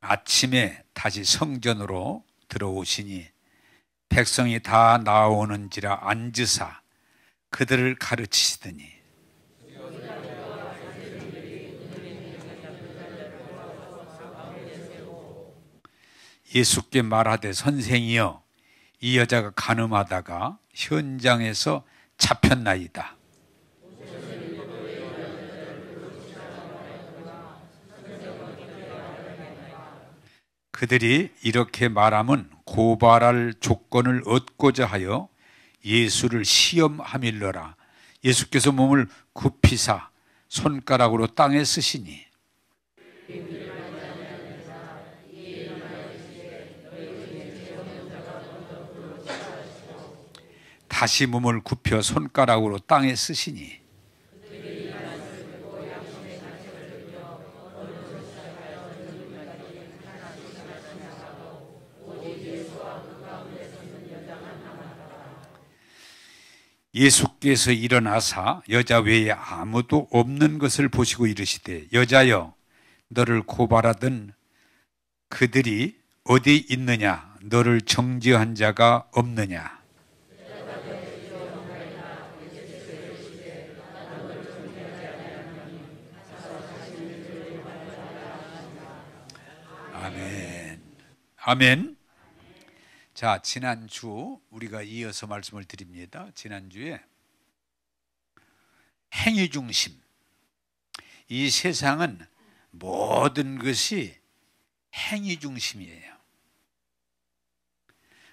아침에 다시 성전으로 들어오시니 백성이 다 나오는지라 앉으사 그들을 가르치시더니 예수께 말하되 선생이여 이 여자가 간음하다가 현장에서 잡혔나이다. 그들이 이렇게 말함은 고발할 조건을 얻고자 하여 예수를 시험하밀러라. 예수께서 몸을 굽히사 손가락으로 땅에 쓰시니 다시 몸을 굽혀 손가락으로 땅에 쓰시니 예수께서 일어나사 여자 외에 아무도 없는 것을 보시고 이르시되 여자여 너를 고발하던 그들이 어디 있느냐 너를 정죄한 자가 없느냐. 아멘. 아멘. 자, 지난주 우리가 이어서 말씀을 드립니다. 지난주에 행위 중심. 이 세상은 모든 것이 행위 중심이에요.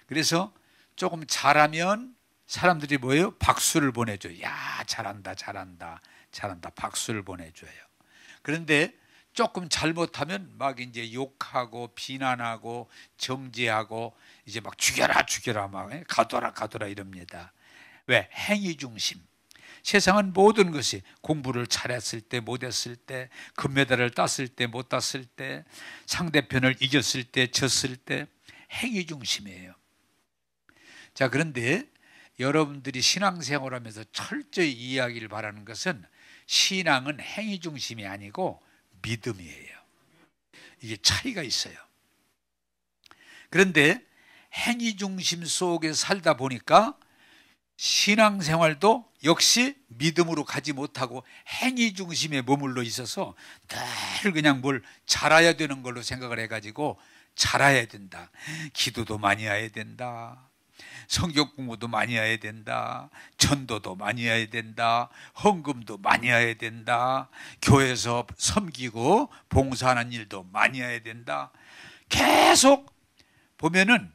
그래서 조금 잘하면 사람들이 뭐예요? 박수를 보내줘요. 야, 잘한다, 잘한다, 잘한다. 박수를 보내줘요. 그런데 조금 잘못하면 막 이제 욕하고 비난하고 정죄하고 이제 막 죽여라 죽여라 막 가둬라 가둬라 이럽니다. 왜? 행위 중심. 세상은 모든 것이 공부를 잘했을 때 못했을 때 금메달을 땄을 때 못 땄을 때 상대편을 이겼을 때 졌을 때 행위 중심이에요. 자, 그런데 여러분들이 신앙생활하면서 철저히 이해하기를 바라는 것은 신앙은 행위 중심이 아니고 믿음이에요. 이게 차이가 있어요. 그런데 행위 중심 속에 살다 보니까 신앙생활도 역시 믿음으로 가지 못하고 행위 중심에 머물러 있어서 늘 그냥 뭘 잘해야 되는 걸로 생각을 해가지고 잘해야 된다. 기도도 많이 해야 된다. 성경 공부도 많이 해야 된다. 전도도 많이 해야 된다. 헌금도 많이 해야 된다. 교회에서 섬기고 봉사하는 일도 많이 해야 된다. 계속 보면은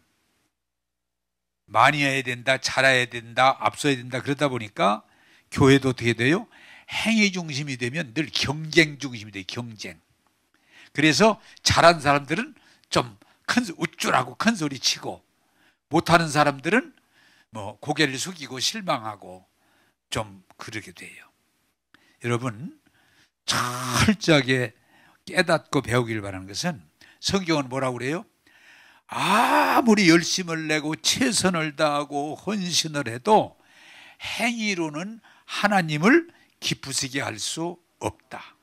많이 해야 된다, 잘해야 된다, 앞서야 된다. 그러다 보니까 교회도 어떻게 돼요? 행위 중심이 되면 늘 경쟁 중심이 돼요. 경쟁. 그래서 잘한 사람들은 좀 우쭐하고 큰 소리 치고 못하는 사람들은 뭐 고개를 숙이고 실망하고 좀 그러게 돼요. 여러분 철저하게 깨닫고 배우길 바라는 것은 성경은 뭐라고 그래요? 아무리 열심을 내고 최선을 다하고 헌신을 해도 행위로는 하나님을 기쁘시게 할 수 없다.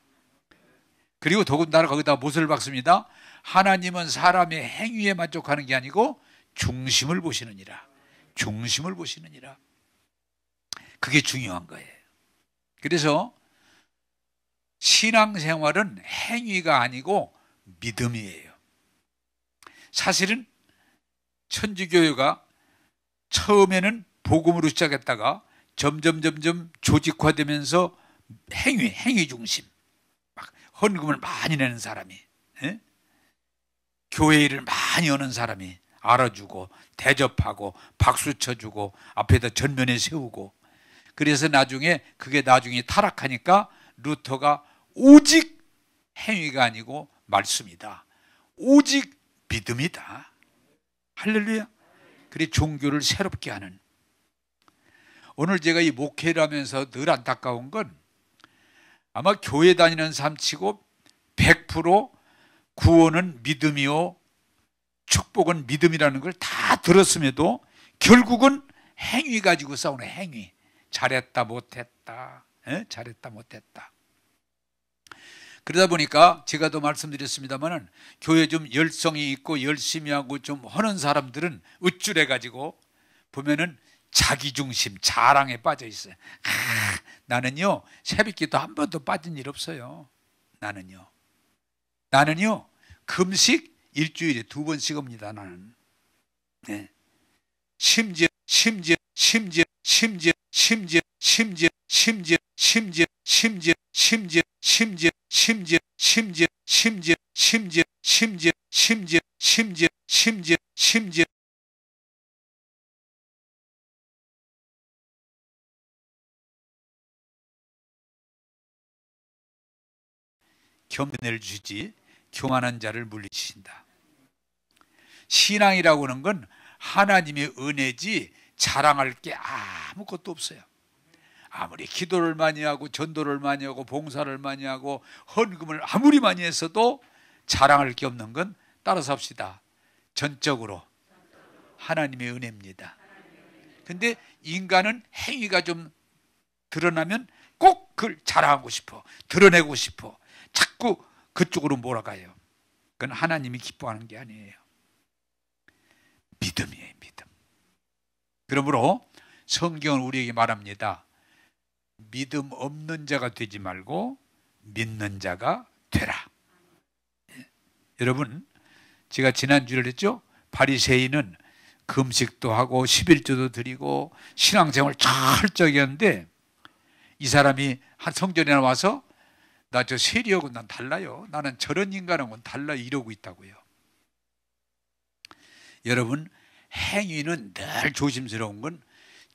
그리고 더군다나 거기다 못을 박습니다. 하나님은 사람의 행위에 만족하는 게 아니고 중심을 보시느니라. 중심을 보시느니라. 그게 중요한 거예요. 그래서 신앙생활은 행위가 아니고 믿음이에요. 사실은 천주교회가 처음에는 복음으로 시작했다가 점점 조직화되면서 행위 중심. 막 헌금을 많이 내는 사람이, 교회 일을 많이 하는 사람이 알아주고 대접하고 박수 쳐주고 앞에다 전면에 세우고, 그래서 그게 나중에 타락하니까 루터가 오직 행위가 아니고 말씀이다. 오직 믿음이다. 할렐루야. 그래 종교를 새롭게 하는. 오늘 제가 이 목회를 하면서 늘 안타까운 건 아마 교회 다니는 삶 치고 100% 구원은 믿음이요 축복은 믿음이라는 걸 다 들었음에도 결국은 행위 가지고 싸우는 행위. 잘했다 못했다. 잘했다 못했다. 그러다 보니까 제가 더 말씀드렸습니다만은 교회 좀 열성이 있고 열심히 하고 좀 하는 사람들은 우쭐해가지고 보면은 자기중심, 자랑에 빠져 있어요. 나는요 새벽기도 한 번도 빠진 일 없어요. 나는요 금식 일주일에 2번씩 합니다. 나는. 네. 심지어 겸은혜를 주지 교만한 자를 물리치신다. 신앙이라고 하는 건 하나님의 은혜지 자랑할 게 아무것도 없어요. 아무리 기도를 많이 하고 전도를 많이 하고 봉사를 많이 하고 헌금을 아무리 많이 했어도 자랑할 게 없는 건 따라서 합시다. 전적으로 하나님의 은혜입니다. 근데 인간은 행위가 좀 드러나면 꼭 그걸 자랑하고 싶어, 드러내고 싶어, 자꾸 그쪽으로 몰아가요. 그건 하나님이 기뻐하는 게 아니에요. 믿음이에요, 믿음. 그러므로 성경은 우리에게 말합니다. 믿음 없는 자가 되지 말고 믿는 자가 되라. 여러분, 제가 지난주에 했죠? 바리새인은 금식도 하고 11조도 드리고 신앙생활 철저히 하는데 이 사람이 한 성전에 와서 나 저 세리하고 난 달라요. 나는 저런 인간하고는 달라 이러고 있다고요. 여러분, 행위는 늘 조심스러운 건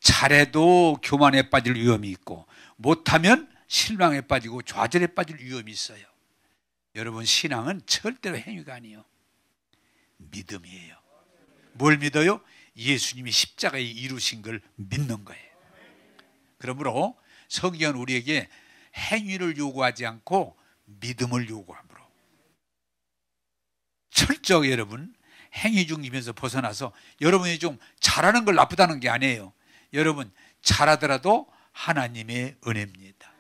잘해도 교만에 빠질 위험이 있고 못하면 실망에 빠지고 좌절에 빠질 위험이 있어요. 여러분, 신앙은 절대로 행위가 아니에요. 믿음이에요. 뭘 믿어요? 예수님이 십자가에 이루신 걸 믿는 거예요. 그러므로 성경은 우리에게 행위를 요구하지 않고 믿음을 요구하므로 철저히 여러분 행위 중심에서 벗어나서 여러분이 좀 잘하는 걸 나쁘다는 게 아니에요. 여러분 잘하더라도 하나님의 은혜입니다.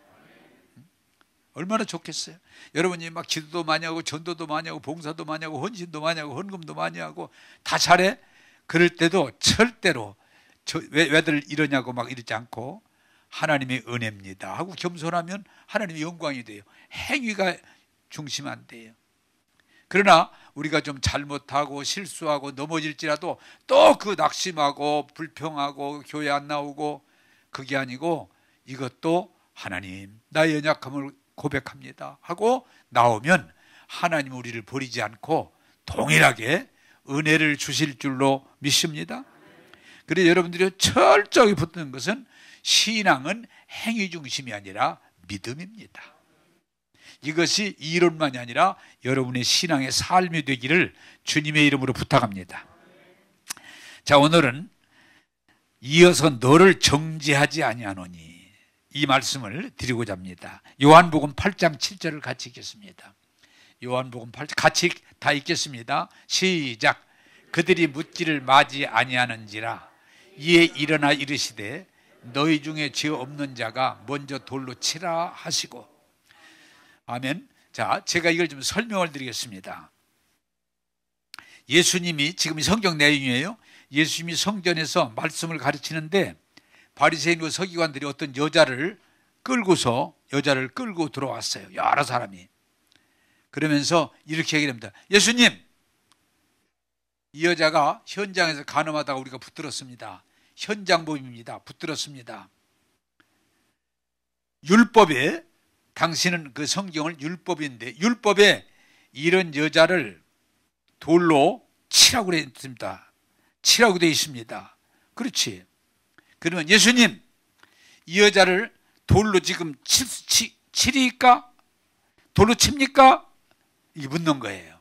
얼마나 좋겠어요. 여러분이 막 기도도 많이 하고 전도도 많이 하고 봉사도 많이 하고 헌신도 많이 하고 헌금도 많이 하고 다 잘해. 그럴 때도 절대로 왜들 이러냐고 막 이러지 않고 하나님의 은혜입니다 하고 겸손하면 하나님의 영광이 돼요. 행위가 중심 안 돼요. 그러나 우리가 좀 잘못하고 실수하고 넘어질지라도 또 그 낙심하고 불평하고 교회 안 나오고 그게 아니고 이것도 하나님 나의 연약함을 고백합니다 하고 나오면 하나님 우리를 버리지 않고 동일하게 은혜를 주실 줄로 믿습니다. 그래서 여러분들이 철저히 붙는 것은 신앙은 행위 중심이 아니라 믿음입니다. 이것이 이론만이 아니라 여러분의 신앙의 삶이 되기를 주님의 이름으로 부탁합니다. 자, 오늘은 이어서 너를 정죄하지 아니하노니 이 말씀을 드리고자 합니다. 요한복음 8장 7절을 같이 읽겠습니다. 요한복음 8장 같이 다 읽겠습니다. 시작. 그들이 묻지를 마지 아니하는지라 이에 일어나 이르시되 너희 중에 죄 없는 자가 먼저 돌로 치라 하시고. 아멘. 자, 제가 이걸 좀 설명을 드리겠습니다. 예수님이 지금 성경 내용이에요. 예수님이 성전에서 말씀을 가르치는데 바리새인과 서기관들이 어떤 여자를 끌고 들어왔어요. 여러 사람이. 그러면서 이렇게 얘기합니다. 예수님, 이 여자가 현장에서 간음하다가 우리가 붙들었습니다. 현장범입니다. 붙들었습니다. 율법에 당신은 그 성경을 율법인데 율법에 이런 여자를 돌로 치라고 되어 있습니다. 치라고 되어 있습니다. 그렇지. 그러면 예수님, 이 여자를 돌로 지금 치리까? 돌로 칩니까? 이게 묻는 거예요.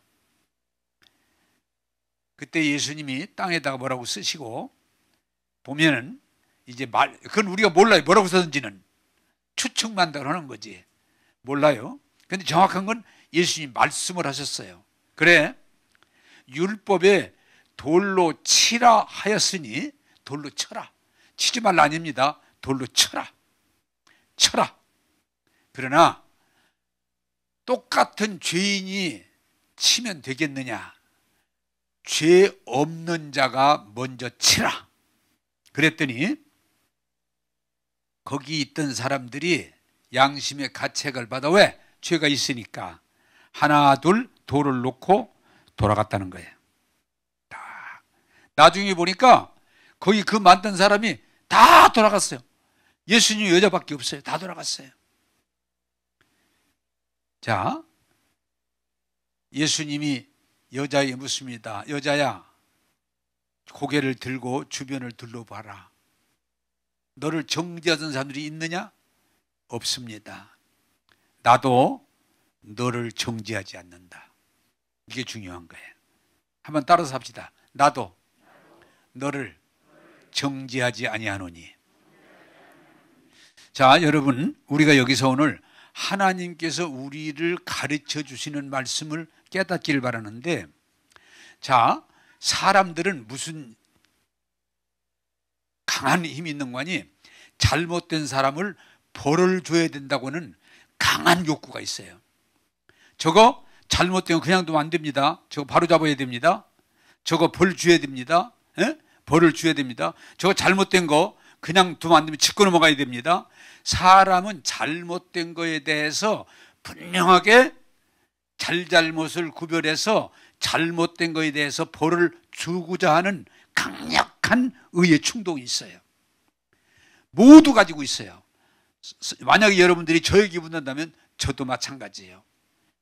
그때 예수님이 땅에다가 뭐라고 쓰시고 보면은 이제 그건 우리가 몰라요. 뭐라고 썼는지는 추측만 하는 거지. 몰라요. 근데 정확한 건 예수님이 말씀을 하셨어요. 그래, 율법에 돌로 치라 하였으니 돌로 쳐라. 치지 말라 아닙니다. 돌로 쳐라. 그러나 똑같은 죄인이 치면 되겠느냐? 죄 없는 자가 먼저 치라. 그랬더니 거기 있던 사람들이 양심의 가책을 받아. 왜? 죄가 있으니까. 하나 둘 돌을 놓고 돌아갔다는 거예요. 나중에 보니까 거기 그 만든 사람이 다 돌아갔어요. 예수님 여자밖에 없어요. 다 돌아갔어요. 자, 예수님이 여자에게 묻습니다. 여자야, 고개를 들고 주변을 둘러봐라. 너를 정죄하던 사람들이 있느냐? 없습니다. 나도 너를 정죄하지 않는다. 이게 중요한 거예요. 한번 따라서 합시다. 나도 너를 정죄하지 아니하노니. 자, 여러분, 우리가 여기서 오늘 하나님께서 우리를 가르쳐 주시는 말씀을 깨닫기를 바라는데, 자, 사람들은 무슨 강한 힘이 있는 거니? 잘못된 사람을 벌을 줘야 된다고는 강한 욕구가 있어요. 저거 잘못된 거 그냥 두면 안 됩니다. 저거 바로 잡아야 됩니다. 저거 벌 줘야 됩니다. 에? 벌을 줘야 됩니다. 저거 잘못된 거 그냥 두면 안 되면 짚고 넘어가야 됩니다. 사람은 잘못된 거에 대해서 분명하게 잘잘못을 구별해서 잘못된 거에 대해서 벌을 주고자 하는 강력한 의의 충동이 있어요. 모두 가지고 있어요. 만약에 여러분들이 저에게 묻는다면 저도 마찬가지예요.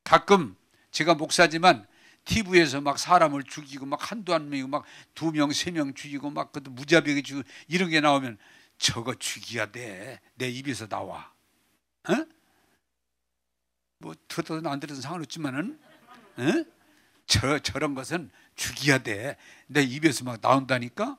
가끔 제가 목사지만 TV에서 막 사람을 죽이고 막 한두 한 명이고 막 2명, 3명 죽이고 막 그것도 무자비하게 죽이고 이런 게 나오면 저거 죽여야 돼. 내 입에서 나와. 어? 뭐 들어도 안 들어도 상관없지만은 어? 저런 것은 죽여야 돼. 내 입에서 막 나온다니까.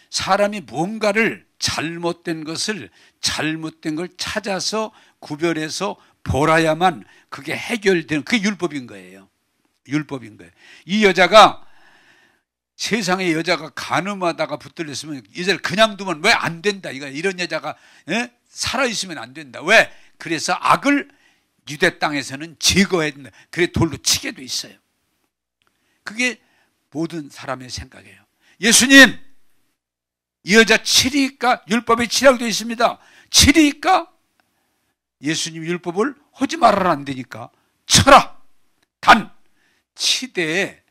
사람이 뭔가를 잘못된 것을 잘못된 걸 찾아서 구별해서 벌어야만 그게 해결되는, 그게 율법인 거예요. 율법인 거예요. 이 여자가, 세상에 여자가 간음하다가 붙들렸으면 여자를 그냥 두면 왜 안 된다, 이런 여자가 살아있으면 안 된다. 왜? 그래서 악을 유대 땅에서는 제거해야 된다. 그래 돌로 치게 돼 있어요. 그게 모든 사람의 생각이에요. 예수님, 이 여자 치리까? 율법에 치라고 되어 있습니다. 치리까? 예수님 율법을 하지 말아라 안 되니까 쳐라. 단 치되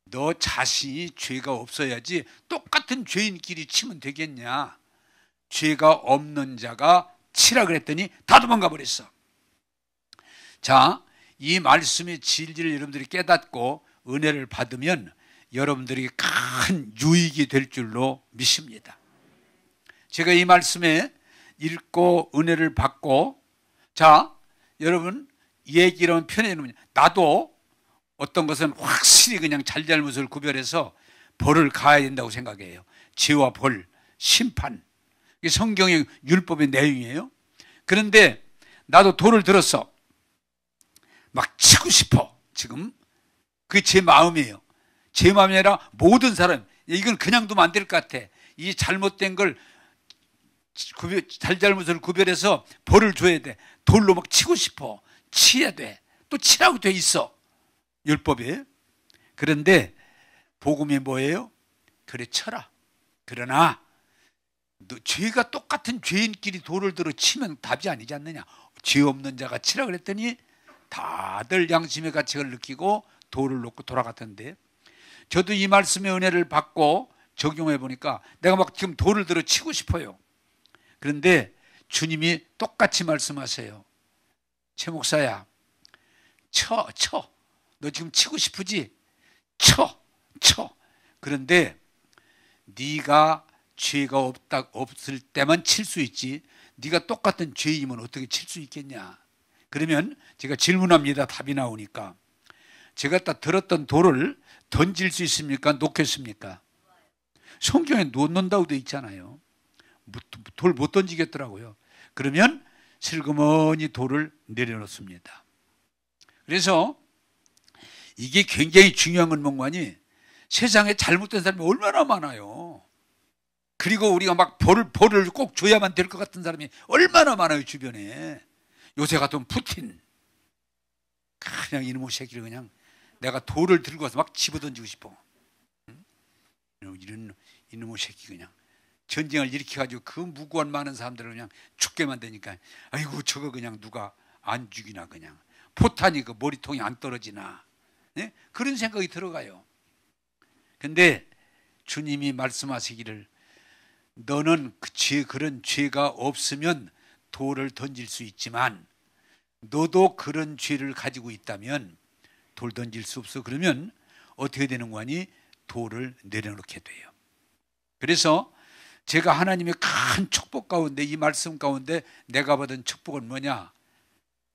너 자신이 죄가 없어야지 똑같은 죄인끼리 치면 되겠냐. 죄가 없는 자가 치라 그랬더니 다 도망가 버렸어. 자, 이 말씀의 진리를 여러분들이 깨닫고 은혜를 받으면 여러분들이 큰 유익이 될 줄로 믿습니다. 제가 이 말씀에 읽고 은혜를 받고, 자, 여러분 얘기를 편해놓으면 나도 어떤 것은 확실히 그냥 잘잘못을 구별해서 벌을 가야 된다고 생각해요. 죄와 벌, 심판. 이게 성경의 율법의 내용이에요. 그런데 나도 돌을 들었어. 막 치고 싶어. 지금 그게 제 마음이에요. 제 마음이 아니라 모든 사람, 이건 그냥 두면 안 될 것 같아. 이 잘못된 걸 잘잘못을 구별해서 벌을 줘야 돼. 돌로 막 치고 싶어. 치야 돼. 또 치라고 돼 있어, 율법에. 그런데 복음이 뭐예요? 그래, 쳐라. 그러나 너 죄가 똑같은 죄인끼리 돌을 들어 치면 답이 아니지 않느냐. 죄 없는 자가 치라 그랬더니 다들 양심의 가책을 느끼고 돌을 놓고 돌아갔던데, 저도 이 말씀의 은혜를 받고 적용해 보니까 내가 막 지금 돌을 들어 치고 싶어요. 그런데 주님이 똑같이 말씀하세요. 최 목사야, 쳐. 너 지금 치고 싶으지? 쳐. 그런데 네가 죄가 없을 때만 칠 수 있지, 네가 똑같은 죄이면 어떻게 칠 수 있겠냐. 그러면 제가 질문합니다. 답이 나오니까. 제가 딱 들었던 돌을 던질 수 있습니까? 놓겠습니까? 성경에 놓는다고 되어 있잖아요. 돌 못 던지겠더라고요. 그러면 슬그머니 돌을 내려놓습니다. 그래서 이게 굉장히 중요한 건 뭔가니, 세상에 잘못된 사람이 얼마나 많아요. 그리고 우리가 막 벌을 꼭 줘야만 될 것 같은 사람이 얼마나 많아요, 주변에. 요새 같은 푸틴, 그냥 이놈의 새끼를 그냥 내가 돌을 들고 와서 막 집어던지고 싶어. 이런 이놈의 새끼 그냥 전쟁을 일으켜가지고 그 무고한 많은 사람들을 그냥 죽게 만드니까 아이고 저거 그냥 누가 안 죽이나 그냥 포탄이 그 머리통이 안 떨어지나 네? 그런 생각이 들어가요. 근데 주님이 말씀하시기를 너는 그런 죄가 없으면 돌을 던질 수 있지만 너도 그런 죄를 가지고 있다면 돌 던질 수 없어. 그러면 어떻게 되는 거니? 돌을 내려놓게 돼요. 그래서 제가 하나님의 큰 축복 가운데 이 말씀 가운데 내가 받은 축복은 뭐냐?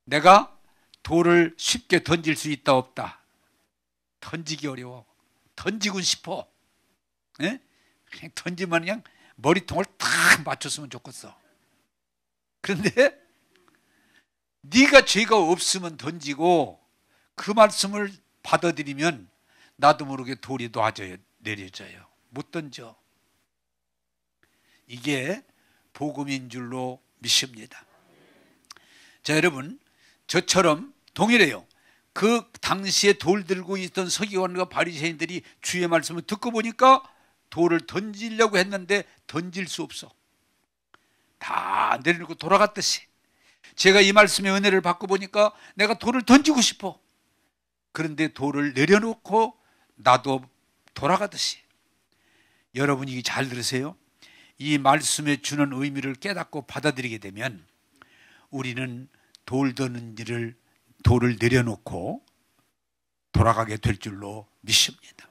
내가 돌을 쉽게 던질 수 있다 없다? 던지기 어려워. 던지고 싶어. 예? 그냥 던지면 그냥 머리통을 탁 맞췄으면 좋겠어. 그런데 네가 죄가 없으면 던지고 그 말씀을 받아들이면 나도 모르게 돌이 놔져요. 내려져요. 못 던져. 이게 복음인 줄로 믿습니다. 자, 여러분 저처럼 동일해요. 그 당시에 돌 들고 있던 서기관과 바리새인들이 주의 말씀을 듣고 보니까 돌을 던지려고 했는데 던질 수 없어. 다 내려놓고 돌아갔듯이 제가 이 말씀의 은혜를 받고 보니까 내가 돌을 던지고 싶어. 그런데 돌을 내려놓고 나도 돌아가듯이. 여러분이 잘 들으세요. 이 말씀에 주는 의미를 깨닫고 받아들이게 되면 우리는 돌을 내려놓고 돌아가게 될 줄로 믿습니다.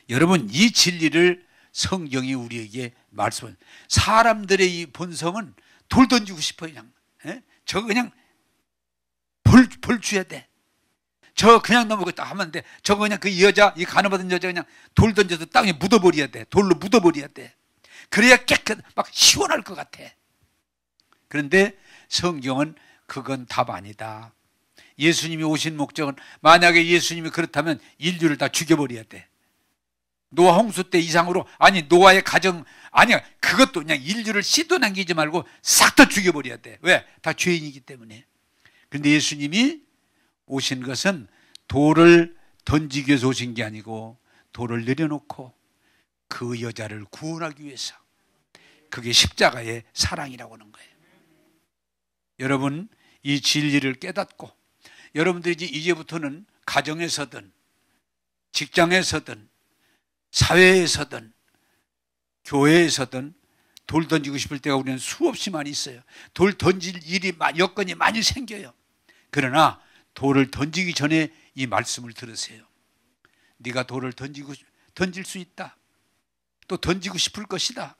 여러분 이 진리를 성경이 우리에게 말씀을 사람들의 이 본성은 돌 던지고 싶어요. 그냥 저거 그냥 벌 줘야 돼. 저 그냥 넘어갔다 하면 돼. 저거 그냥 그 여자 이 간호받은 여자 그냥 돌 던져서 땅에 묻어버려야 돼. 돌로 묻어버려야 돼. 그래야 깨끗 막 시원할 것 같아. 그런데 성경은 그건 답 아니다. 예수님이 오신 목적은 만약에 예수님이 그렇다면 인류를 다 죽여버려야 돼. 노아 홍수 때 이상으로 아니 노아의 가정 아니야 그것도 그냥 인류를 씨도 남기지 말고 싹 다 죽여버려야 돼. 왜? 다 죄인이기 때문에. 그런데 예수님이 오신 것은 돌을 던지기 위해서 오신 게 아니고 돌을 내려놓고 그 여자를 구원하기 위해서. 그게 십자가의 사랑이라고 하는 거예요. 여러분 이 진리를 깨닫고 여러분들이 이제부터는 가정에서든 직장에서든 사회에서든 교회에서든 돌 던지고 싶을 때가 우리는 수없이 많이 있어요. 돌 던질 일이 여건이 많이 생겨요. 그러나 돌을 던지기 전에 이 말씀을 들으세요. 네가 돌을 던질 수 있다. 또 던지고 싶을 것이다.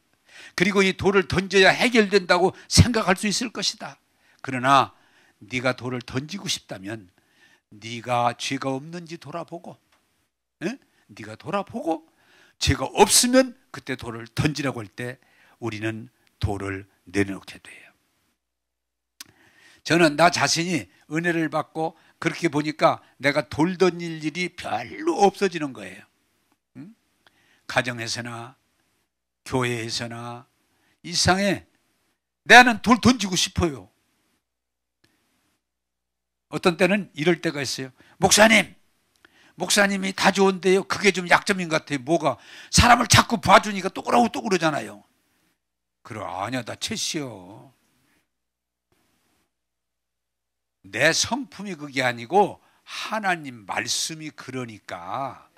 그리고 이 돌을 던져야 해결된다고 생각할 수 있을 것이다. 그러나 네가 돌을 던지고 싶다면 네가 죄가 없는지 돌아보고 네가 돌아보고 죄가 없으면 그때 돌을 던지라고 할 때 우리는 돌을 내려놓게 돼요. 저는 나 자신이 은혜를 받고 그렇게 보니까 내가 돌 던질 일이 별로 없어지는 거예요. 가정에서나 교회에서나 일상에 나는 돌 던지고 싶어요. 어떤 때는 이럴 때가 있어요. 목사님이 다 좋은데요. 그게 좀 약점인 것 같아요. 뭐가? 사람을 자꾸 봐주니까 또 그러고 또 그러잖아요. 그래, 아니야, 나 채시요. 내 성품이 그게 아니고 하나님 말씀이 그러니까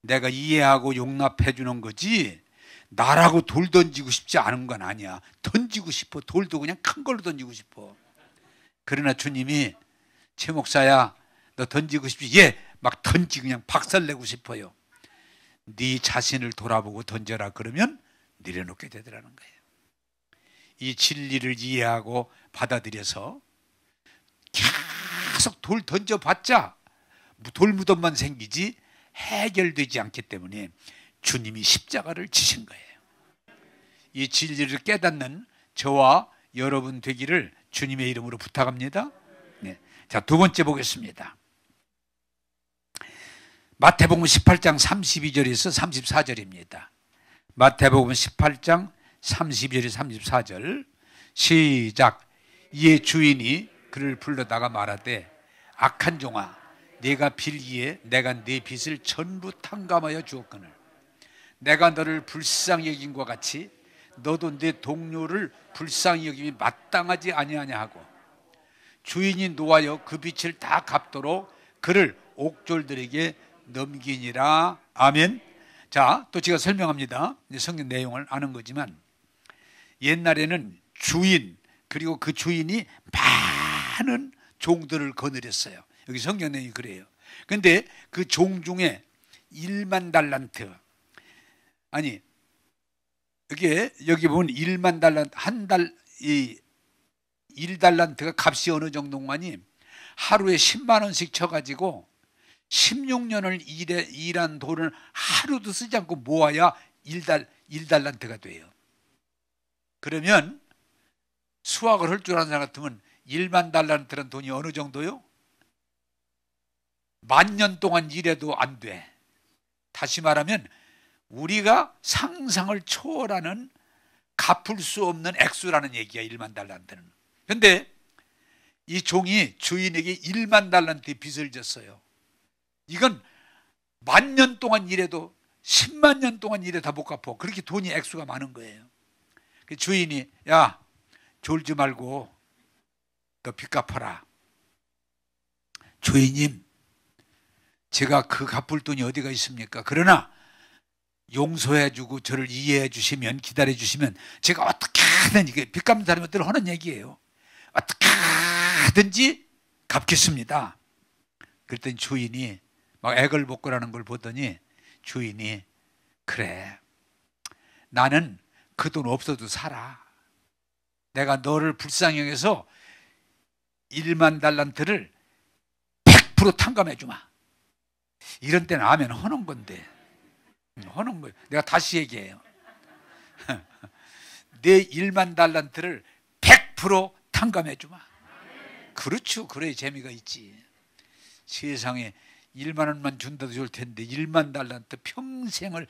내가 이해하고 용납해 주는 거지 나라고 돌 던지고 싶지 않은 건 아니야. 던지고 싶어. 돌도 그냥 큰 걸로 던지고 싶어. 그러나 주님이 최 목사야 너 던지고 싶지? 예, 막 던지고 그냥 박살내고 싶어요. 네 자신을 돌아보고 던져라 그러면 내려놓게 되더라는 거예요. 이 진리를 이해하고 받아들여서 계속 돌 던져봤자 돌무덤만 생기지 해결되지 않기 때문에 주님이 십자가를 지신 거예요. 이 진리를 깨닫는 저와 여러분 되기를 주님의 이름으로 부탁합니다. 네. 자, 두 번째 보겠습니다. 마태복음 18장 32절에서 34절입니다. 마태복음 18장 32절에서 34절 시작. 이에 주인이 그를 불러다가 말하되 악한 종아, 네가 빌기에 내가 네 빚을 전부 탕감하여 주었거늘 내가 너를 불쌍히 여김과 같이 너도 네 동료를 불쌍히 여김이 마땅하지 아니하냐 하고 주인이 노하여 그 빚을 다 갚도록 그를 옥졸들에게 넘기니라. 아멘. 자, 또 제가 설명합니다. 성경 내용을 아는 거지만 옛날에는 주인 그리고 그 주인이 많은 종들을 거느렸어요. 여기 성경 내용이 그래요. 근데 그 종 중에 1만 달란트, 아니 여기 보면 1만 달란트, 한 달, 이 1달란트가 값이 어느 정도만이 하루에 10만 원씩 쳐가지고 16년을 일한 돈을 하루도 쓰지 않고 모아야 1달란트가 돼요. 그러면 수학을 할 줄 아는 사람 같으면 1만 달란트라는 돈이 어느 정도요? 10,000년 동안 일해도 안 돼. 다시 말하면 우리가 상상을 초월하는 갚을 수 없는 액수라는 얘기야, 1만 달란트는. 근데 이 종이 주인에게 1만 달란트의 빚을 졌어요. 이건 10,000년 동안 일해도 10만 년 동안 일해 다 못 갚아. 그렇게 돈이 액수가 많은 거예요. 그 주인이 야, 졸지 말고 너 빚 갚아라. 주인님, 제가 그 갚을 돈이 어디가 있습니까? 그러나 용서해주고 저를 이해해 주시면, 기다려 주시면 제가 어떻게든, 이게 빚 갚는 사람이 늘 하는 얘기예요. 어떻게든지 갚겠습니다. 그랬더니 주인이 막 애걸복걸하는 걸 보더니 주인이 그래, 나는 그 돈 없어도 살아. 내가 너를 불쌍히 여겨서 1만 달란트를 100% 탕감해 주마. 이런 때는 아멘 하는 건데, 하는 거예요. 내가 다시 얘기해요. 내 1만 달란트를 100% 탕감해 주마. 그렇죠. 그래야 재미가 있지. 세상에 1만 원만 준다도 좋을 텐데 1만 달란트 평생을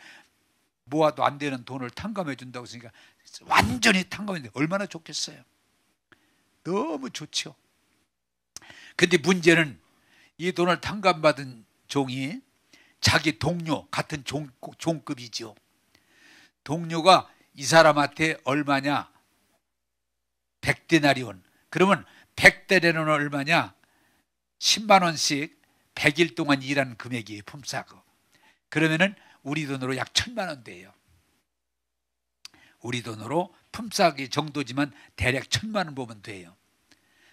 모아도 안 되는 돈을 탕감해 준다고 했으니까 완전히 탕감해 준다. 얼마나 좋겠어요. 너무 좋죠. 근데 문제는 이 돈을 탕감받은 종이 자기 동료, 같은 종급이죠. 동료가 이 사람한테 얼마냐? 100데나리온. 그러면 100데나리온은 얼마냐? 10만 원씩 100일 동안 일한 금액이에요. 품삯. 그러면은 우리 돈으로 약 1,000만 원 돼요. 우리 돈으로 품삯이 정도지만 대략 1,000만 원 보면 돼요.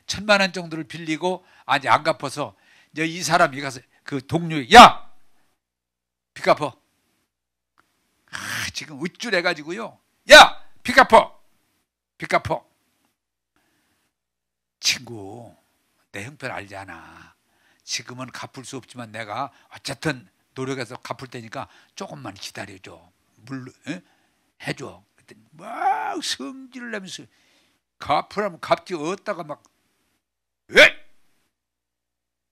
1,000만 원 정도를 빌리고 아직 안 갚아서 이제 이 사람이 가서 그 동료에 야! 빚 갚어. 지금 우쭐해가지고요. 야! 빚 갚어! 빚 갚어. 친구, 내 형편 알잖아. 지금은 갚을 수 없지만 내가 어쨌든 노력해서 갚을 테니까 조금만 기다려줘. 물론 해줘. 그랬더니 막 성질을 내면서 갚으라면 갚지 어디다가 막 왜?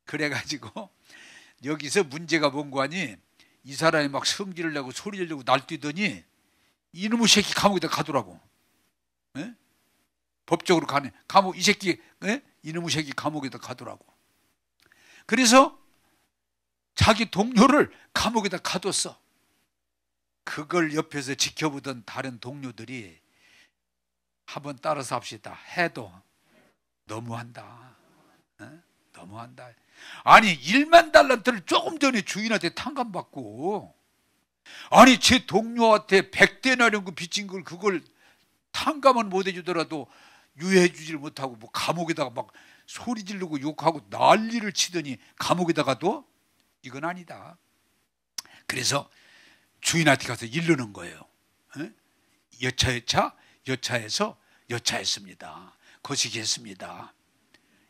그래가지고 여기서 문제가 뭔 거니? 이 사람이 막 성질을 내고 소리를 내고 날뛰더니 이놈의 새끼 감옥에다 가두라고. 에? 법적으로 가네. 감옥, 이 새끼, 에? 이놈의 새끼 감옥에다 가두라고. 그래서 자기 동료를 감옥에다 가뒀어. 그걸 옆에서 지켜보던 다른 동료들이 한번 따라서 합시다. 해도 너무한다. 에? 너무한다. 아니 1만 달란트를 조금 전에 주인한테 탕감받고, 아니 제 동료한테 100데나리온 빚진 걸 그걸 탕감은 못 해주더라도 유해해 주질 못하고 뭐 감옥에다가 막 소리 지르고 욕하고 난리를 치더니 감옥에다가도 이건 아니다. 그래서 주인한테 가서 이르는 거예요. 여차해서 여차했습니다. 거시기했습니다.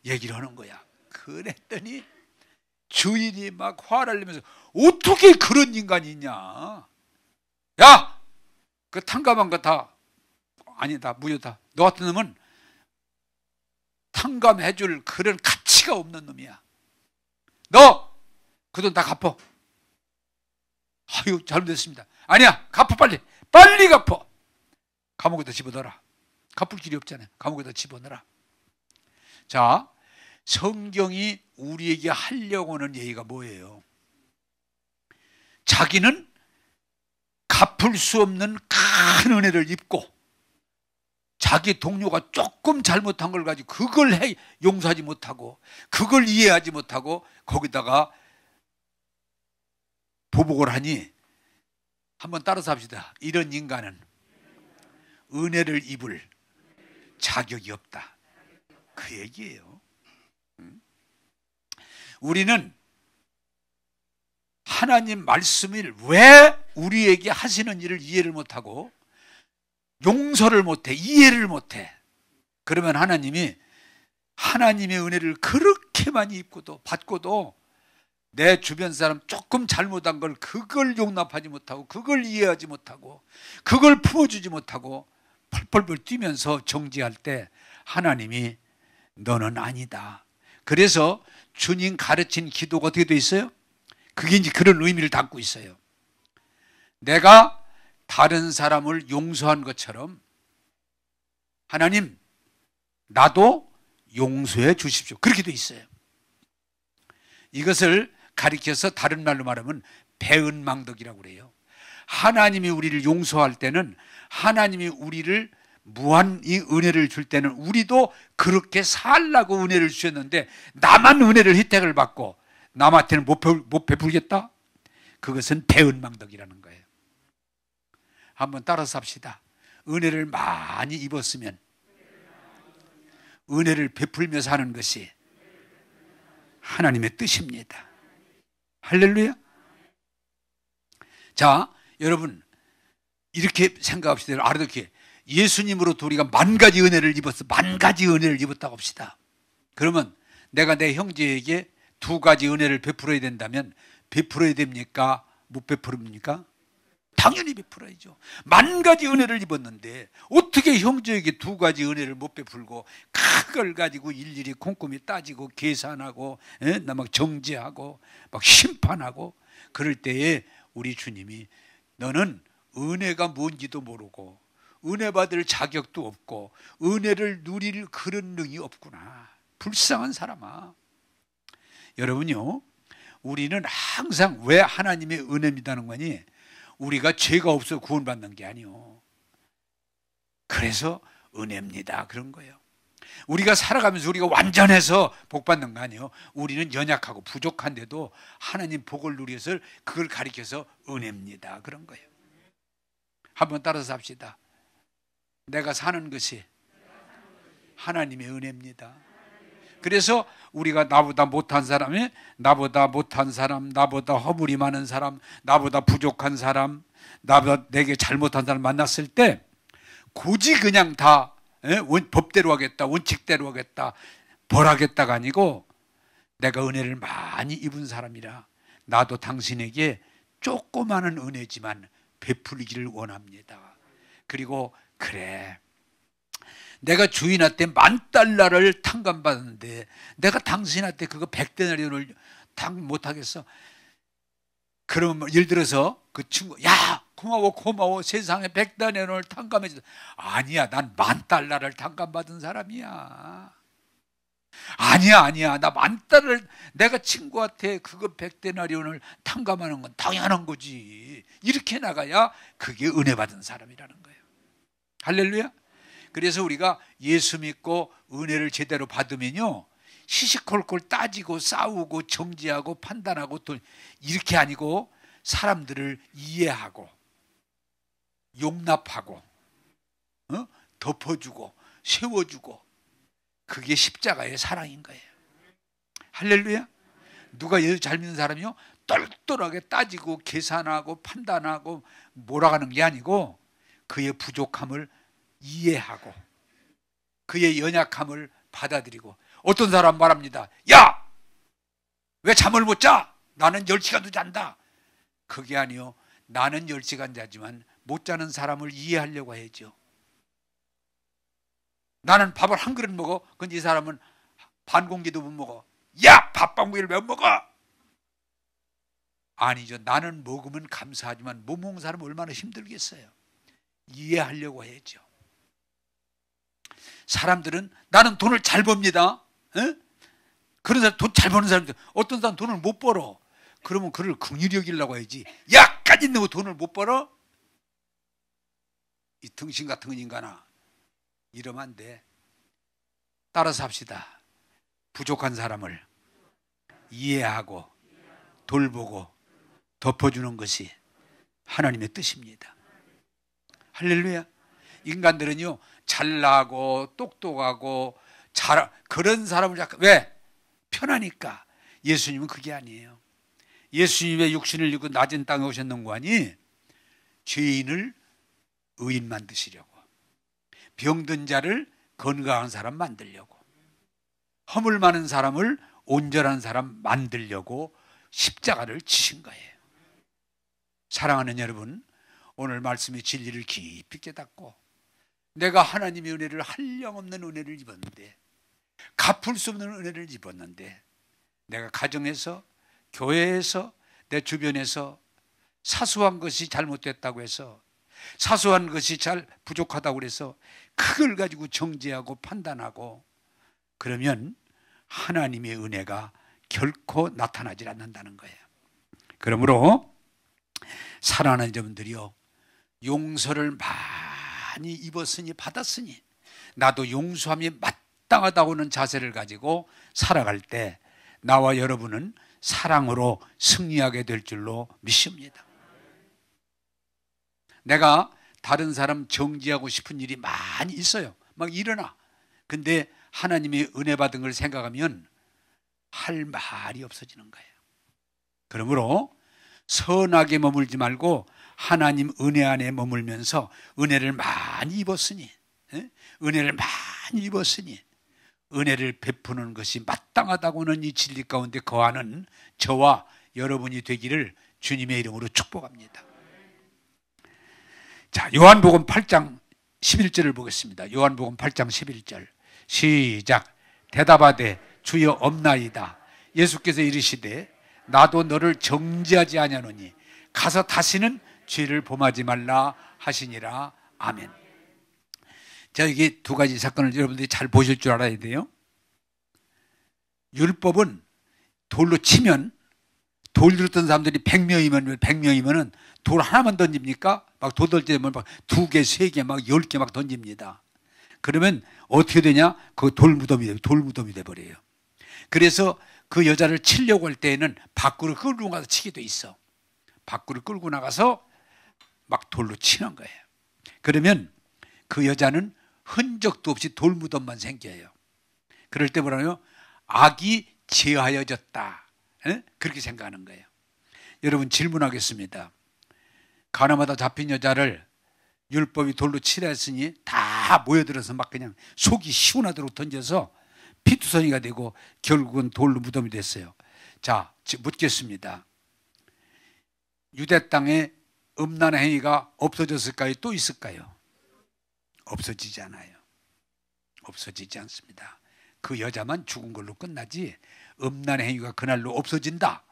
얘기를 하는 거야. 그랬더니 주인이 막 화를 내면서 어떻게 그런 인간이 있냐. 야! 그 탕감한 거 다 아니다. 무효다. 너 같은 놈은 탕감해줄 그런 가치가 없는 놈이야. 너 그 돈 다 갚어. 아유 잘못했습니다. 아니야, 갚어. 빨리 갚어. 감옥에다 집어넣어라. 갚을 길이 없잖아요. 감옥에다 집어넣어라. 자, 성경이 우리에게 하려고 하는 얘기가 뭐예요? 자기는 갚을 수 없는 큰 은혜를 입고 자기 동료가 조금 잘못한 걸 가지고 그걸 용서하지 못하고 그걸 이해하지 못하고 거기다가 보복을 하니, 한번 따라서 합시다. 이런 인간은 은혜를 입을 자격이 없다. 그 얘기예요. 우리는 하나님 말씀을 왜 우리에게 하시는 일을 이해를 못하고 용서를 못해, 이해를 못해. 그러면 하나님이 하나님의 은혜를 그렇게 많이 입고도 받고도 내 주변 사람 조금 잘못한 걸 그걸 용납하지 못하고 그걸 이해하지 못하고 그걸 품어주지 못하고 펄펄펄 뛰면서 정죄할 때 하나님이 너는 아니다. 그래서 주님 가르친 기도가 어떻게 돼 있어요? 그게 이제 그런 의미를 담고 있어요. 내가 다른 사람을 용서한 것처럼 하나님 나도 용서해 주십시오. 그렇게 돼 있어요. 이것을 가리켜서 다른 말로 말하면 배은망덕이라고 그래요. 하나님이 우리를 용서할 때는, 하나님이 우리를 무한 이 은혜를 줄 때는 우리도 그렇게 살라고 은혜를 주셨는데 나만 은혜를 혜택을 받고 남한테는 못 베풀겠다? 그것은 배은망덕이라는 거예요. 한번 따라서 합시다. 은혜를 많이 입었으면 은혜를 베풀며 사는 것이 하나님의 뜻입니다. 할렐루야. 자, 여러분 이렇게 생각합시다. 알아듣게 예수님으로부터 우리가 만 가지 은혜를 입었어. 만 가지 은혜를 입었다고 합시다. 그러면 내가 내 형제에게 두 가지 은혜를 베풀어야 된다면 베풀어야 됩니까? 못 베풀습니까? 당연히 베풀어야죠. 만 가지 은혜를 입었는데 어떻게 형제에게 두 가지 은혜를 못 베풀고 그걸 가지고 일일이 꼼꼼히 따지고 계산하고 나 막 정죄하고 막 심판하고 그럴 때에 우리 주님이 너는 은혜가 뭔지도 모르고 은혜 받을 자격도 없고 은혜를 누릴 그런 능이 없구나. 불쌍한 사람아. 여러분요, 우리는 항상 왜 하나님의 은혜 믿다는 거니? 우리가 죄가 없어 구원받는 게 아니요. 그래서 은혜입니다. 그런 거예요. 우리가 살아가면서 우리가 완전해서 복 받는 거 아니에요. 우리는 연약하고 부족한데도 하나님 복을 누려서 그걸 가리켜서 은혜입니다. 그런 거예요. 한번 따라서 합시다. 내가 사는 것이 하나님의 은혜입니다. 그래서 우리가 나보다 못한 사람이, 나보다 못한 사람, 나보다 허물이 많은 사람, 나보다 부족한 사람, 나보다 내게 잘못한 사람 만났을 때 굳이 그냥 다 법대로 하겠다, 원칙대로 하겠다, 벌하겠다가 아니고 내가 은혜를 많이 입은 사람이라 나도 당신에게 조그마한 은혜지만 베풀기를 원합니다. 그리고 그래, 내가 주인한테 $10,000를 탕감받았는데 내가 당신한테 그거 100데나리온을 탕 못하겠어? 그러면 예를 들어서 그 친구, 야 고마워 세상에 100데나리온을 탕감해줘. 아니야, 난 $10,000를 탕감받은 사람이야. 아니야 나 $10,000를 내가 친구한테 그거 100데나리온을 탕감하는 건 당연한 거지. 이렇게 나가야 그게 은혜 받은 사람이라는 거예요. 할렐루야. 그래서 우리가 예수 믿고 은혜를 제대로 받으면요, 시시콜콜 따지고 싸우고 정죄하고 판단하고 또 이렇게 아니고 사람들을 이해하고 용납하고 덮어주고 세워주고, 그게 십자가의 사랑인 거예요. 할렐루야. 누가 예수 잘 믿는 사람이요, 똘똘하게 따지고 계산하고 판단하고 몰아가는 게 아니고 그의 부족함을 이해하고 그의 연약함을 받아들이고. 어떤 사람 말합니다. 야! 왜 잠을 못 자? 나는 10시간도 잔다. 그게 아니요, 나는 10시간 자지만 못 자는 사람을 이해하려고 해야죠. 나는 밥을 한 그릇 먹어. 근데 이 사람은 반 공기도 못 먹어. 야! 밥 한 공기를 왜 먹어? 아니죠. 나는 먹으면 감사하지만 못 먹는 사람은 얼마나 힘들겠어요. 이해하려고 해야죠. 사람들은 나는 돈을 잘 법니다. 그런 사람, 돈 잘 버는 사람들, 어떤 사람 돈을 못 벌어. 그러면 그를 긍휼히 여기려고 해야지. 약까지 있는 거 돈을 못 벌어? 이 등신 같은 건 인간아. 이러면 안 돼. 따라서 합시다. 부족한 사람을 이해하고 돌보고 덮어주는 것이 하나님의 뜻입니다. 할렐루야. 인간들은요, 잘나고 똑똑하고 그런 사람을 약간, 왜? 편하니까. 예수님은 그게 아니에요. 예수님의 육신을 입고 낮은 땅에 오셨는 거 아니? 죄인을 의인 만드시려고, 병든 자를 건강한 사람 만들려고, 허물 많은 사람을 온전한 사람 만들려고 십자가를 지신 거예요. 사랑하는 여러분, 오늘 말씀의 진리를 깊이 깨닫고, 내가 하나님의 은혜를 한량없는 은혜를 입었는데, 갚을 수 없는 은혜를 입었는데, 내가 가정에서, 교회에서, 내 주변에서 사소한 것이 잘못됐다고 해서, 사소한 것이 잘 부족하다고 해서 그걸 가지고 정죄하고 판단하고 그러면 하나님의 은혜가 결코 나타나질 않는다는 거예요. 그러므로 사랑하는 여러분들이요, 용서를 많이 입었으니 받았으니 나도 용서함이 마땅하다고 하는 자세를 가지고 살아갈 때 나와 여러분은 사랑으로 승리하게 될 줄로 믿습니다. 내가 다른 사람 정지하고 싶은 일이 많이 있어요. 막 일어나. 근데 하나님의 은혜 받은 걸 생각하면 할 말이 없어지는 거예요. 그러므로 선하게 머물지 말고 하나님 은혜 안에 머물면서 은혜를 많이 입었으니, 은혜를 많이 입었으니 은혜를 베푸는 것이 마땅하다고는 이 진리 가운데 거하는 저와 여러분이 되기를 주님의 이름으로 축복합니다. 자, 요한복음 8장 11절을 보겠습니다. 요한복음 8장 11절 시작. 대답하되 주여 없나이다. 예수께서 이르시되 나도 너를 정죄하지 아니하노니 가서 다시는 죄를 범하지 말라 하시니라. 아멘. 자, 이게 두 가지 사건을 여러분들이 잘 보실 줄 알아야 돼요. 율법은 돌로 치면, 돌 들었던 사람들이 100명이면 돌 하나만 던집니까? 막 돌 던지면 막 2개, 3개, 막 10개 막 던집니다. 그러면 어떻게 되냐? 그 돌무덤이 돼버려요. 그래서 그 여자를 치려고 할 때에는 밖으로 끌고 가서 치기도 있어. 밖으로 끌고 나가서 막 돌로 치는 거예요. 그러면 그 여자는 흔적도 없이 돌무덤만 생겨요. 그럴 때 뭐라고요? 악이 제하여졌다. 그렇게 생각하는 거예요. 여러분, 질문하겠습니다. 가나마다 잡힌 여자를 율법이 돌로 치라 했으니 다 모여들어서 막 그냥 속이 시원하도록 던져서 피투성이가 되고 결국은 돌로 무덤이 됐어요. 자, 묻겠습니다. 유대 땅에 음란의 행위가 없어졌을까요? 또 있을까요? 없어지지 않아요. 없어지지 않습니다. 그 여자만 죽은 걸로 끝나지 음란의 행위가 그날로 없어진다.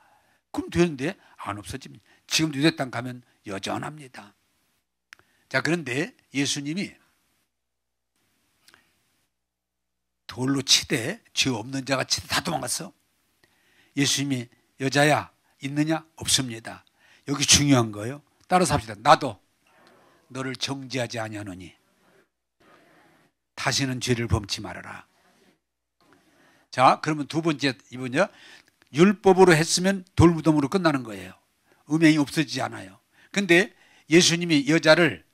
그럼 되는데 안 없어집니다. 지금 유대 땅 가면 여전합니다. 자, 그런데 예수님이 돌로 치되 죄 없는 자가 치되 다 도망갔어. 예수님이 여자야 있느냐? 없습니다. 여기 중요한 거예요. 따라서 합시다. 나도 너를 정죄하지 아니하노니 다시는 죄를 범치 말아라. 자, 그러면 두 번째, 이번요. 율법으로 했으면 돌무덤으로 끝나는 거예요. 음행이 없어지지 않아요. 근데 예수님이 여자를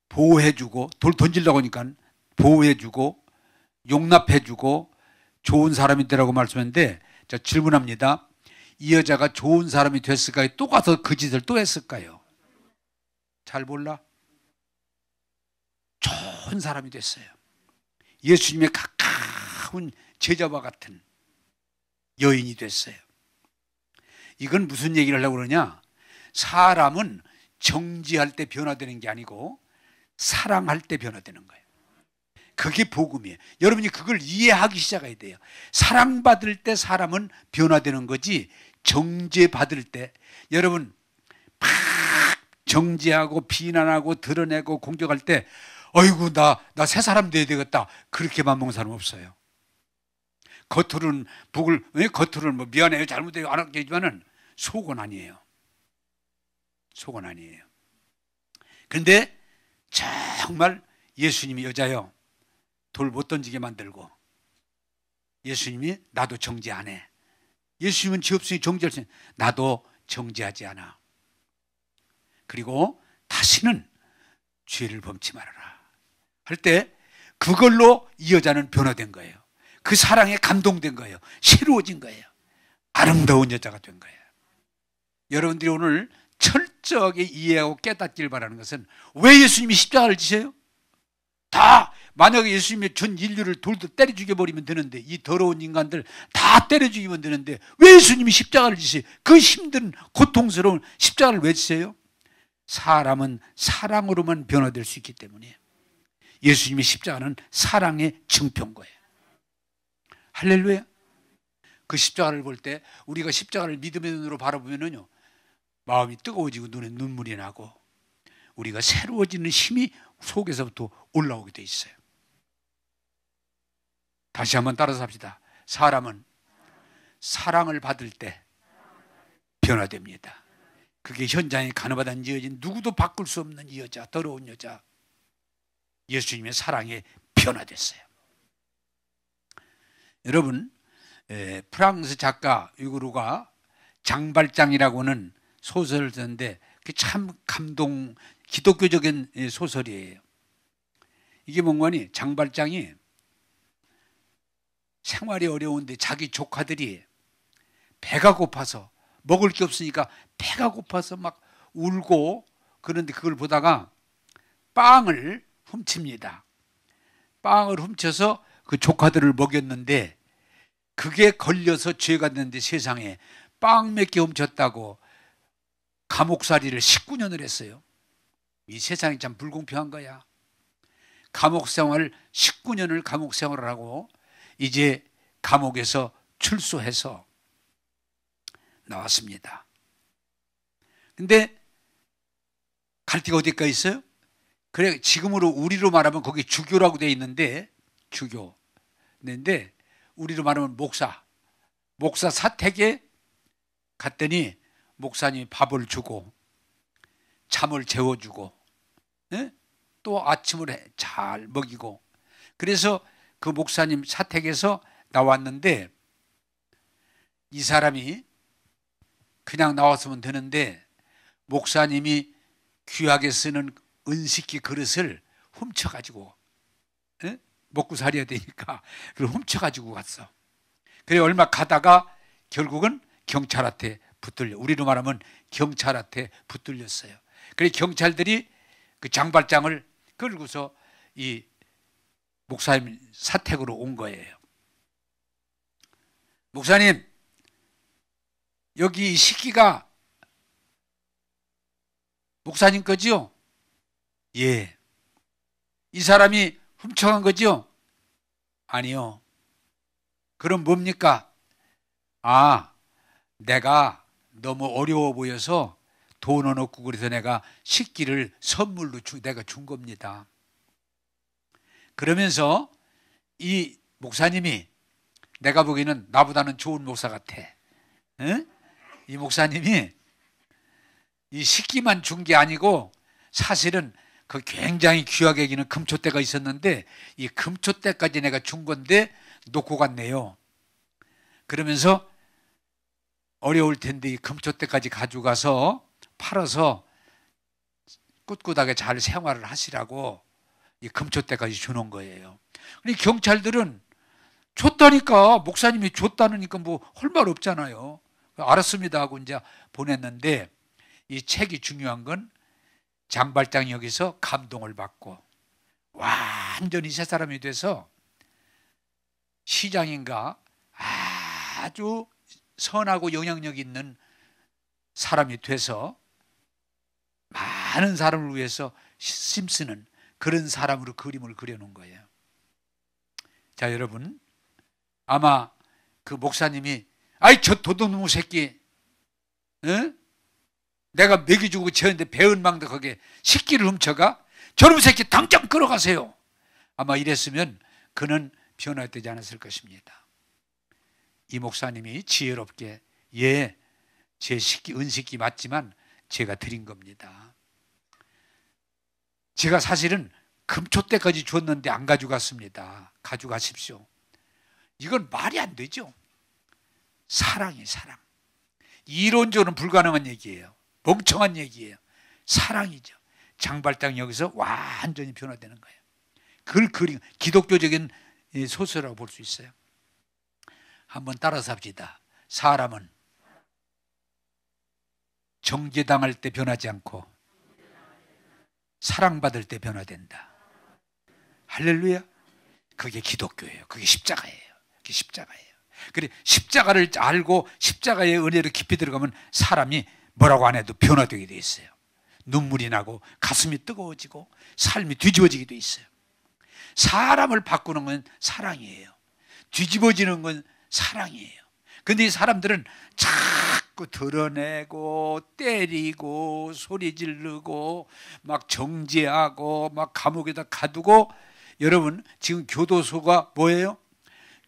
보호해주고 돌 던지려고 하니까 보호해주고 용납해주고 좋은 사람이 되라고 말씀했는데, 자, 질문합니다. 이 여자가 좋은 사람이 됐을까요? 또 가서 그 짓을 또 했을까요? 잘 몰라? 좋은 사람이 됐어요. 예수님의 가까운 제자와 같은 여인이 됐어요. 이건 무슨 얘기를 하려고 그러냐? 사람은 정죄할 때 변화되는 게 아니고 사랑할 때 변화되는 거예요. 그게 복음이에요. 여러분이 그걸 이해하기 시작해야 돼요. 사랑받을 때 사람은 변화되는 거지, 정죄받을 때, 여러분 막 정죄하고 비난하고 드러내고 공격할 때 어이구 나 새 사람 돼야 되겠다, 그렇게 맘먹는 사람 없어요. 겉으로는 겉으로는 뭐 미안해요, 잘못해요, 안 하겠지만은 속은 아니에요. 속은 아니에요. 그런데 정말 예수님이 여자요, 돌 못 던지게 만들고, 예수님이 나도 정죄 안 해. 예수님은 죄 없으니 정죄할 수 있는, 나도 정죄하지 않아. 그리고 다시는 죄를 범치 말아라 할 때 그걸로 이 여자는 변화된 거예요. 그 사랑에 감동된 거예요. 새로워진 거예요. 아름다운 여자가 된 거예요. 여러분들이 오늘 철저하게 이해하고 깨닫길 바라는 것은, 왜 예수님이 십자가를 지셔요? 다 만약에 예수님이 전 인류를 돌도 때려 죽여버리면 되는데, 이 더러운 인간들 다 때려 죽이면 되는데 왜 예수님이 십자가를 지세요? 그 힘든 고통스러운 십자가를 왜 지세요? 사람은 사랑으로만 변화될 수 있기 때문에 예수님의 십자가는 사랑의 증표인 거예요. 할렐루야. 그 십자가를 볼 때 우리가 십자가를 믿음의 눈으로 바라보면요, 마음이 뜨거워지고 눈에 눈물이 나고 우리가 새로워지는 힘이 속에서부터 올라오게 돼 있어요. 다시 한번 따라서 합시다. 사람은 사랑을 받을 때 변화됩니다. 그게 현장에 가늠하다는 여인, 누구도 바꿀 수 없는 이 여자, 더러운 여자, 예수님의 사랑에 변화됐어요. 여러분, 프랑스 작가 위고르가 장발장이라고 하는 소설을 썼는데 그게 참 기독교적인 소설이에요. 이게 뭔가니, 장발장이 생활이 어려운데 자기 조카들이 배가 고파서, 먹을 게 없으니까 배가 고파서 막 울고 그런데 그걸 보다가 빵을 훔칩니다. 빵을 훔쳐서 그 조카들을 먹였는데 그게 걸려서 죄가 됐는데, 세상에 빵 몇 개 훔쳤다고 감옥살이를 19년을 했어요. 이 세상이 참 불공평한 거야. 감옥 생활을 19년을 감옥 생활을 하고 이제 감옥에서 출소해서 나왔습니다. 근데 갈 데가 어디가 있어요? 그래, 지금으로 우리로 말하면 거기 주교라고 돼 있는데, 주교. 근데 우리로 말하면 목사 사택에 갔더니 목사님이 밥을 주고 잠을 재워주고, 또 아침을 잘 먹이고, 그래서 그 목사님 사택에서 나왔는데, 이 사람이 그냥 나왔으면 되는데 목사님이 귀하게 쓰는 은식기 그릇을 훔쳐가지고, 먹고 살아야 되니까 그걸 훔쳐가지고 갔어. 그래 얼마 가다가 결국은 경찰한테 붙들려, 우리로 말하면 경찰한테 붙들렸어요. 그래 경찰들이 그 장발장을 끌고서 이 목사님 사택으로 온 거예요. 목사님, 여기 이 식기가 목사님 거지요? 예. 이 사람이 훔쳐간 거지요? 아니요. 그럼 뭡니까? 아, 내가 너무 어려워 보여서 돈은 없고 그래서 내가 식기를 선물로 내가 준 겁니다. 그러면서 이 목사님이, 내가 보기에는 나보다는 좋은 목사 같아. 응? 이 목사님이 이 식기만 준 게 아니고 사실은 그 굉장히 귀하게 여기는 금초대가 있었는데 이 금초대까지 내가 준 건데 놓고 갔네요. 그러면서 어려울 텐데 이 금초대까지 가져가서 팔아서 꿋꿋하게 잘 생활을 하시라고 이 금초대까지 주는 거예요. 근데 경찰들은 줬다니까, 목사님이 줬다니까 뭐 할 말 없잖아요. 알았습니다 하고 이제 보냈는데, 이 책이 중요한 건 장발장이 여기서 감동을 받고 완전히 새 사람이 돼서 시장인가 아주 선하고 영향력 있는 사람이 돼서 많은 사람을 위해서 힘쓰는 그런 사람으로 그림을 그려놓은 거예요. 자, 여러분, 아마 그 목사님이 아이 저 도둑놈의 새끼, 응? 내가 먹여주고 지었는데 배은망덕하게 식기를 훔쳐가? 저놈의 새끼 당장 끌어가세요. 아마 이랬으면 그는 변화되지 않았을 것입니다. 이 목사님이 지혜롭게 예, 제 은식이 맞지만 제가 드린 겁니다. 제가 사실은 금초 때까지 줬는데 안 가져갔습니다. 가져가십시오. 이건 말이 안 되죠. 사랑이에요, 사랑. 이론적으로는 불가능한 얘기예요. 멍청한 얘기예요. 사랑이죠. 장발장 여기서 완전히 변화되는 거예요. 그걸 그린 기독교적인 소설이라고 볼 수 있어요. 한번 따라서 합시다. 사람은 정죄당할 때 변하지 않고 사랑받을 때 변화된다. 할렐루야. 그게 기독교예요. 그게 십자가예요. 그게 십자가예요. 그래, 십자가를 알고 십자가의 은혜로 깊이 들어가면 사람이 뭐라고 안 해도 변화되게 돼 있어요. 눈물이 나고 가슴이 뜨거워지고 삶이 뒤집어지게 돼 있어요. 사람을 바꾸는 건 사랑이에요. 뒤집어지는 건 사랑이에요. 근데 이 사람들은 자꾸 드러내고 때리고 소리 지르고 막 정죄하고 막 감옥에다 가두고. 여러분, 지금 교도소가 뭐예요?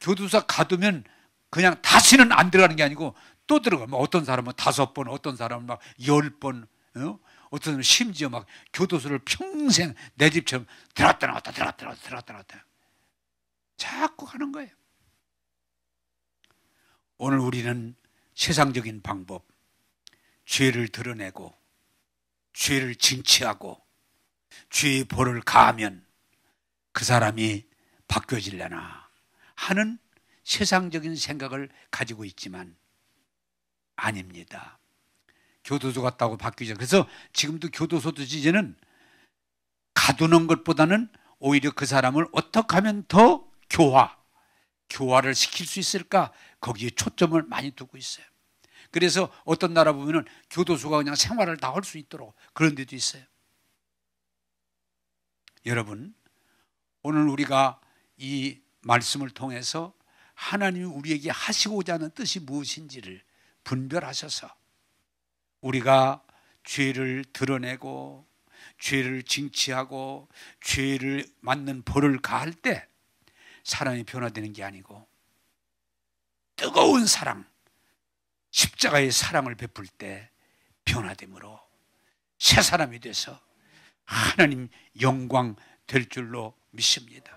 교도소 가두면 그냥 다시는 안 들어가는 게 아니고 또 들어가. 뭐 어떤 사람은 5번, 어떤 사람은 막 10번, 어떤 사람은 심지어 막 교도소를 평생 내 집처럼 들어갔다 나왔다 들어갔다 나왔다 들어갔다 나왔다 자꾸 하는 거예요. 오늘 우리는 세상적인 방법, 죄를 드러내고 죄를 징치하고 죄의 벌을 가하면 그 사람이 바뀌어지려나 하는 세상적인 생각을 가지고 있지만 아닙니다. 교도소 갔다고 바뀌죠. 그래서 지금도 교도소도 이제는 가두는 것보다는 오히려 그 사람을 어떻게 하면 더 교화를 시킬 수 있을까? 거기에 초점을 많이 두고 있어요. 그래서 어떤 나라 보면은 교도소가 그냥 생활을 다 할 수 있도록 그런 데도 있어요. 여러분, 오늘 우리가 이 말씀을 통해서 하나님이 우리에게 하시고자 하는 뜻이 무엇인지를 분별하셔서 우리가 죄를 드러내고 죄를 징치하고 죄를 맞는 벌을 가할 때 사람이 변화되는 게 아니고 뜨거운 사랑, 십자가의 사랑을 베풀 때 변화됨으로 새 사람이 돼서 하나님 영광 될 줄로 믿습니다.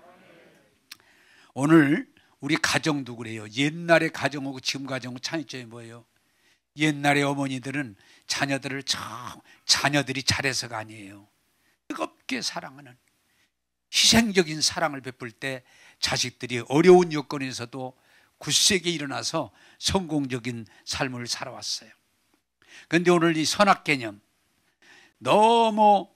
오늘 우리 가정도 그래요. 옛날의 가정하고 지금 가정하고 차이점이 뭐예요? 옛날의 어머니들은 자녀들이 잘해서가 아니에요. 뜨겁게 사랑하는 희생적인 사랑을 베풀 때 자식들이 어려운 여건에서도 굳세게 일어나서 성공적인 삶을 살아왔어요. 그런데 오늘 이 선악 개념 너무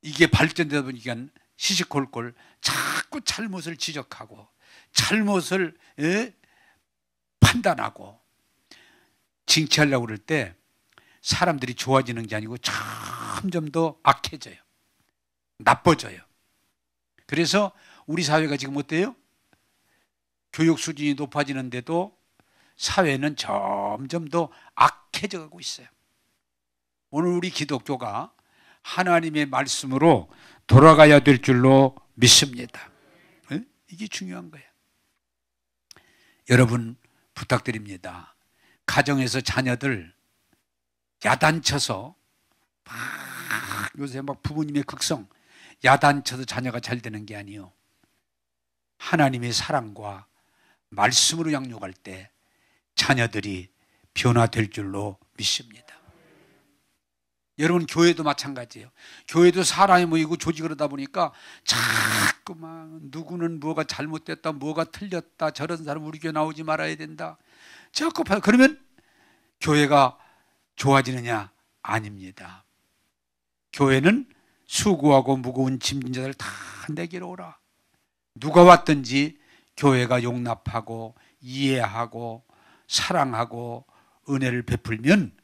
이게 발전되다 보니까 시시콜콜 자꾸 잘못을 지적하고 잘못을 판단하고 징치하려고 그럴 때 사람들이 좋아지는 게 아니고 점점 더 악해져요. 나빠져요. 그래서 우리 사회가 지금 어때요? 교육 수준이 높아지는데도 사회는 점점 더 악해져 가고 있어요. 오늘 우리 기독교가 하나님의 말씀으로 돌아가야 될 줄로 믿습니다. 이게 중요한 거예요. 여러분 부탁드립니다. 가정에서 자녀들 야단쳐서 요새 막 부모님의 극성 야단쳐서 자녀가 잘 되는 게 아니에요. 하나님의 사랑과 말씀으로 양육할 때 자녀들이 변화될 줄로 믿습니다. 여러분 교회도 마찬가지예요. 교회도 사람이 모이고 조직을 하다 보니까 자꾸만 누구는 뭐가 잘못됐다, 뭐가 틀렸다, 저런 사람 우리 교회 나오지 말아야 된다. 자꾸 그러면 교회가 좋아지느냐? 아닙니다. 교회는 수고하고 무거운 짐진 자들 다 내게로 오라. 누가 왔든지 교회가 용납하고 이해하고 사랑하고 은혜를 베풀면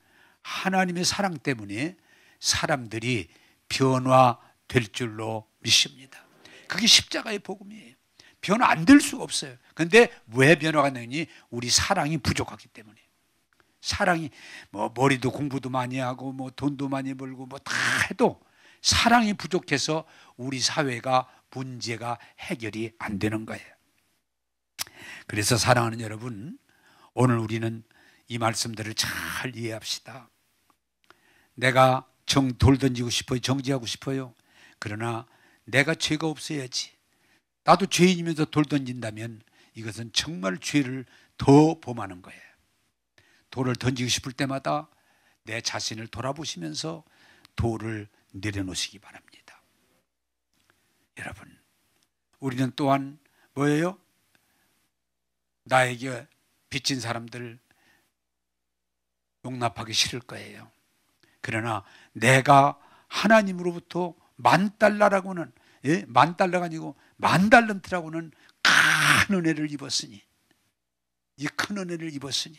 하나님의 사랑 때문에 사람들이 변화될 줄로 믿습니다. 그게 십자가의 복음이에요. 변화 안 될 수가 없어요. 그런데 왜 변화가 안 되니? 우리 사랑이 부족하기 때문에. 사랑이 뭐 머리도 공부도 많이 하고 뭐 돈도 많이 벌고 뭐 다 해도 사랑이 부족해서 우리 사회가 문제가 해결이 안 되는 거예요. 그래서 사랑하는 여러분, 오늘 우리는 이 말씀들을 잘 이해합시다. 내가 돌 던지고 싶어요. 정지하고 싶어요. 그러나 내가 죄가 없어야지. 나도 죄인이면서 돌 던진다면 이것은 정말 죄를 더 범하는 거예요. 돌을 던지고 싶을 때마다 내 자신을 돌아보시면서 돌을 내려놓으시기 바랍니다. 여러분, 우리는 또한 뭐예요? 나에게 빚진 사람들 용납하기 싫을 거예요. 그러나 내가 하나님으로부터 $10,000라고는, $10,000가 아니고 $10,000라고는 큰 은혜를 입었으니, 이 큰 은혜를 입었으니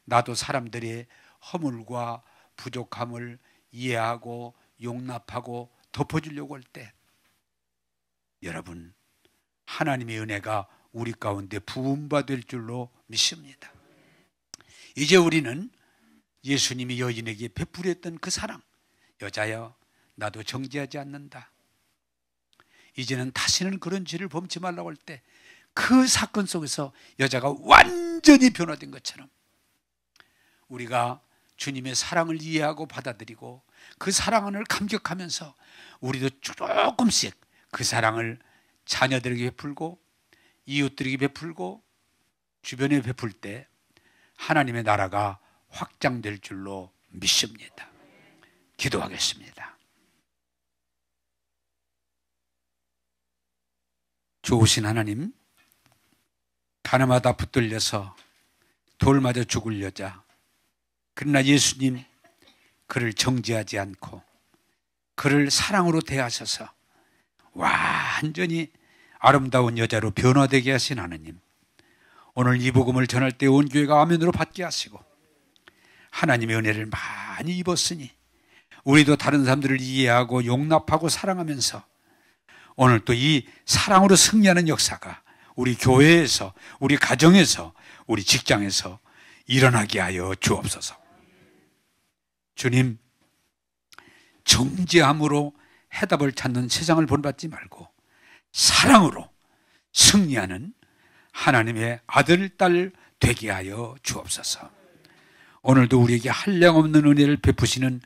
나도 사람들의 허물과 부족함을 이해하고 용납하고 덮어주려고 할 때 여러분, 하나님의 은혜가 우리 가운데 부음받을 줄로 믿습니다. 이제 우리는 예수님이 여인에게 베풀었던 그 사랑, 여자여 나도 정죄하지 않는다. 이제는 다시는 그런 죄를 범치 말라고 할 때 그 사건 속에서 여자가 완전히 변화된 것처럼 우리가 주님의 사랑을 이해하고 받아들이고 그 사랑을 감격하면서 우리도 조금씩 그 사랑을 자녀들에게 베풀고 이웃들에게 베풀고 주변에 베풀 때 하나님의 나라가 확장될 줄로 믿습니다. 기도하겠습니다. 좋으신 하나님, 가늠하다 붙들려서 돌 맞아 죽을 여자, 그러나 예수님 그를 정죄하지 않고 그를 사랑으로 대하셔서 완전히 아름다운 여자로 변화되게 하신 하나님, 오늘 이 복음을 전할 때 온 교회가 아멘으로 받게 하시고 하나님의 은혜를 많이 입었으니 우리도 다른 사람들을 이해하고 용납하고 사랑하면서 오늘 또 이 사랑으로 승리하는 역사가 우리 교회에서, 우리 가정에서, 우리 직장에서 일어나게 하여 주옵소서. 주님, 정죄함으로 해답을 찾는 세상을 본받지 말고 사랑으로 승리하는 하나님의 아들, 딸 되게 하여 주옵소서. 오늘도 우리에게 한량없는 은혜를 베푸시는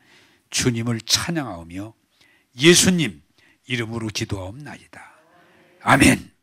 주님을 찬양하며 예수님 이름으로 기도하옵나이다. 아멘.